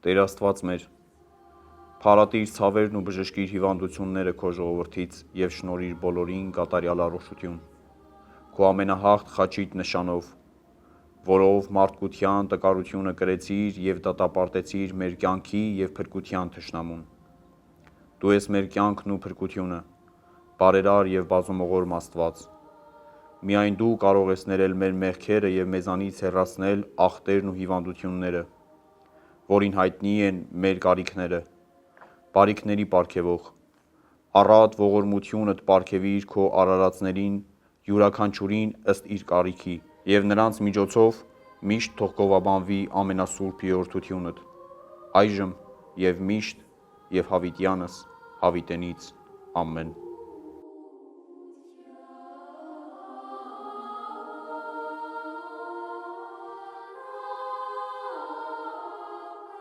Տեր Աստված մեր, փարատիր ցավերն ու բժշկիր հիվանդությունները քո ժողովրդից և շնորհիր բոլորին կատարյալ առողջություն։ Քո ամենահաղթ խաչիդ նշանով, որով մարդկության տկարությունը կրեցիր և դատապարտեցիր մեր կյանքի և փրկության թշնամուն։ Դու ես մեր կյանքն ու փրկությունը, բարերար և բազումողորմ Աստված։ Միայն Դու կարող ես ներել մեր մեղքերը և մեզանից հեռացնել ախտերն ու հիվանդությունները, որին հայտնի են մեր կարիքները։ Բարիքների պարգևող, առատ ողորմությունդ պարգևիր քո արարածներին յուրաքանչյուրին ըստ իր կարիքի, և նրանց միջոցով միշտ թող գովաբանվի ամենասուրբ երրորդությունդ, այժմ և միշտ և հավիտյանս հավիտենից։ Ամեն։